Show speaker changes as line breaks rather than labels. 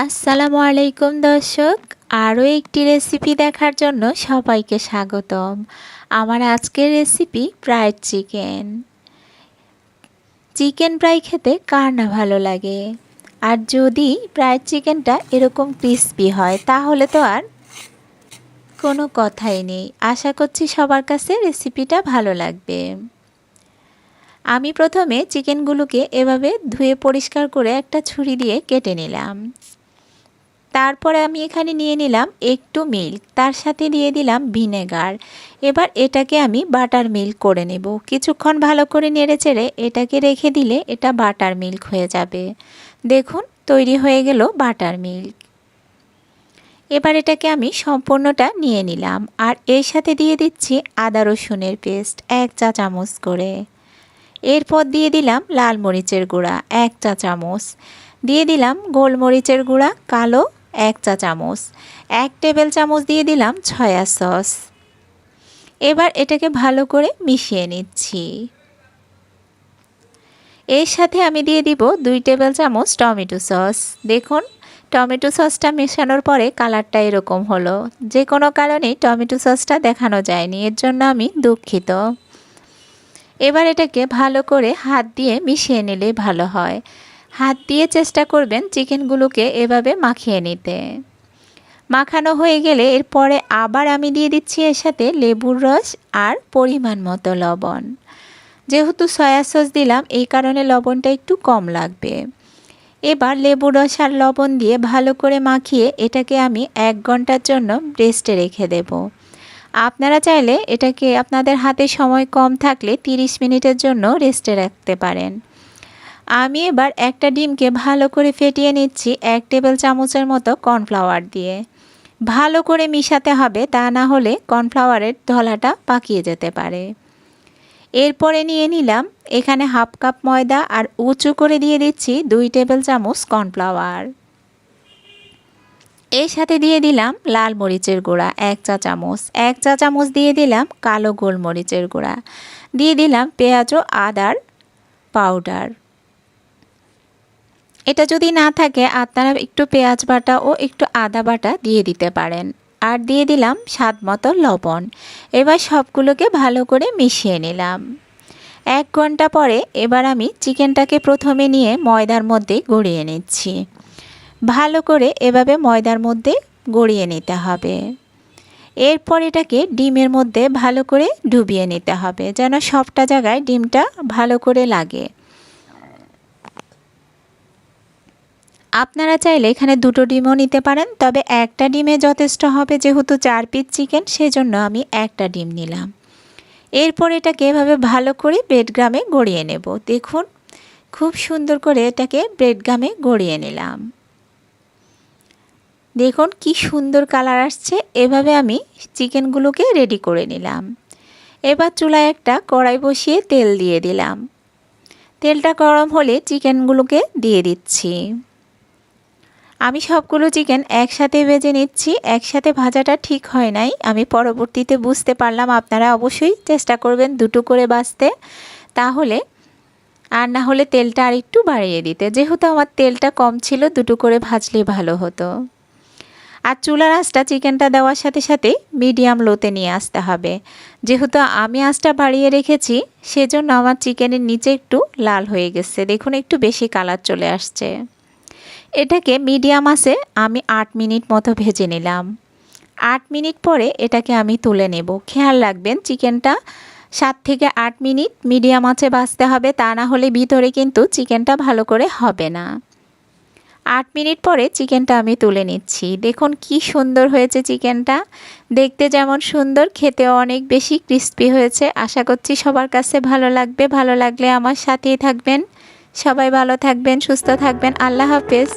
আসসালামু আলাইকুম দর্শক, আরও একটি রেসিপি দেখার জন্য সবাইকে স্বাগতম। আমার আজকের recipe fried chicken. Chicken fry খেতে কার না ভালো লাগে, আর যদি ফ্রাইড চিকেনটা এরকম ক্রিস্পি হয় তাহলে তো আর কোনো কথাই নেই। আশা করছি সবার কাছে রেসিপিটা ভালো লাগবে। আমি প্রথমে চিকেনগুলোকে এভাবে ধুয়ে পরিষ্কার করে একটা ছুরি দিয়ে কেটে নিলাম। তারপরে আমি এখানে নিয়ে নিলাম একটু মিল্ক, তার সাথে দিয়ে দিলাম ভিনেগার। এবার এটাকে আমি বাটার মিল্ক করে নেব। কিছুক্ষণ ভালো করে নেড়েচেড়ে এটাকে রেখে দিলে এটা বাটার মিল্ক হয়ে যাবে। দেখুন তৈরি হয়ে গেল বাটার মিল্ক। এবার এটাকে আমি সম্পূর্ণটা নিয়ে নিলাম, আর এর সাথে দিয়ে দিচ্ছি আদা রসুনের পেস্ট 1 চা চামচ করে। এরপর দিয়ে দিলাম লাল মরিচের গুঁড়া 1 চা চামচ, দিয়ে দিলাম গোলমরিচের গুঁড়া কালো 1 চা চামচ, 1 টেবিল চামচ দিয়ে দিলাম সয়া সস। এবার এটাকে ভালো করে মিশিয়ে নিচ্ছি। এর সাথে আমি দিয়ে দিব 2 টেবিল চামচ টমেটো সস। দেখুন টমেটো সসটা মেশানোর পরে কালারটা এরকম হলো। যে কোনো কারণে টমেটো সসটা দেখানো যায়নি, এর জন্য আমি দুঃখিত। এবার এটাকে ভালো করে হাত দিয়ে মিশিয়ে নিলে ভালো হয়। হাত দিয়ে চেষ্টা করবেন চিকেনগুলোকে এভাবে মাখিয়ে নিতে। মাখানো হয়ে গেলে এরপরে আবার আমি দিয়ে দিচ্ছি এর সাথে লেবুর রস আর পরিমাণ মতো লবণ। যেহেতু সয়া সস দিলাম এই কারণে লবণটা একটু কম লাগবে। এবার লেবুর রস আর লবণ দিয়ে ভালো করে মাখিয়ে এটাকে আমি 1 ঘন্টার জন্য রেস্টে রেখে দেব। আপনারা চাইলে এটাকে আপনাদের হাতে সময় কম থাকলে 30 মিনিটের জন্য রেস্টে রাখতে পারেন। আমি এবার একটা ডিমকে ভালো করে ফেটিয়ে নিচ্ছি 1 টেবিল চামচের মতো কর্নফ্লাওয়ার দিয়ে। ভালো করে মিশাতে হবে, তা না হলে কর্নফ্লাওয়ারের ধলাটা পাকিয়ে যেতে পারে। এরপরে নিয়ে নিলাম এখানে হাফ কাপ ময়দা, আর উঁচু করে দিয়ে দিচ্ছি 2 টেবিল চামচ কর্নফ্লাওয়ার। এর সাথে দিয়ে দিলাম লাল মরিচের গুঁড়া 1 চা চামচ, 1 চা চামচ দিয়ে দিলাম কালো গোলমরিচের গুঁড়া, দিয়ে দিলাম পেঁয়াজ ও আদার পাউডার। এটা যদি না থাকে আপনারা একটু পেঁয়াজ বাটা ও একটু আদা বাটা দিয়ে দিতে পারেন। আর দিয়ে দিলাম স্বাদ মতো লবণ। এবার সবগুলোকে ভালো করে মিশিয়ে নিলাম। 1 ঘন্টা পরে এবার আমি চিকেনটাকে প্রথমে নিয়ে ময়দার মধ্যে গড়িয়ে নিচ্ছি। ভালো করে এভাবে ময়দার মধ্যে গড়িয়ে নিতে হবে। এরপর এটাকে ডিমের মধ্যে ভালো করে ডুবিয়ে নিতে হবে, যেন সবটা জায়গায় ডিমটা ভালো করে লাগে। আপনারা চাইলে এখানে 2টো ডিমও নিতে পারেন, তবে একটা ডিমে যথেষ্ট হবে, যেহেতু 4 পিস চিকেন সেজন্য আমি একটা ডিম নিলাম। এরপর এটাকে এভাবে ভালো করে ব্রেডক্রামে গড়িয়ে নেব। দেখুন খুব সুন্দর করে এটাকে ব্রেডক্রামে গড়িয়ে নিলাম। দেখুন কি সুন্দর কালার আসছে। এভাবে আমি চিকেনগুলোকে রেডি করে নিলাম। এবার চুলায় একটা কড়াই বসিয়ে তেল দিয়ে দিলাম। তেলটা গরম হলে চিকেনগুলোকে দিয়ে দিচ্ছি। আমি সবগুলো চিকেন একসাথে ভেজে নিচ্ছি। একসাথে ভাজাটা ঠিক হয় নাই, আমি পরবর্তীতে বুঝতে পারলাম। আপনারা অবশ্যই চেষ্টা করবেন 2টো করে ভাজতে, তাহলে আর না হলে তেলটা আর একটু বাড়িয়ে দিতে। যেহেতু আমার তেলটা কম ছিল 2টো করে ভাজলে ভালো হতো। আর চুলার আঁচটা চিকেনটা দেওয়ার সাথে সাথে মিডিয়াম লোতে নিয়ে আসতে হবে। যেহেতু আমি আঁচটা বাড়িয়ে রেখেছি সেজন্য আমার চিকেনের নিচে একটু লাল হয়ে গেছে। দেখুন একটু বেশি কালার চলে আসছে। এটাকে মিডিয়াম আঁচে আমি 8 মিনিট মতো ভেজে নিলাম। 8 মিনিট পরে এটাকে আমি তুলে নেব। খেয়াল রাখবেন চিকেনটা 7 থেকে 8 মিনিট মিডিয়াম আঁচে ভাজতে হবে, তা না হলে ভিতরে কিন্তু চিকেনটা ভালো করে হবে না। 8 মিনিট পরে চিকেনটা আমি তুলে নিচ্ছি। দেখুন কি সুন্দর হয়েছে চিকেনটা, দেখতে যেমন সুন্দর খেতেও অনেক বেশি ক্রিস্পি হয়েছে। আশা করছি সবার কাছে ভালো লাগবে। ভালো লাগলে আমার সাথেই থাকবেন। সবাই ভালো থাকবেন, সুস্থ থাকবেন। আল্লাহ হাফেজ।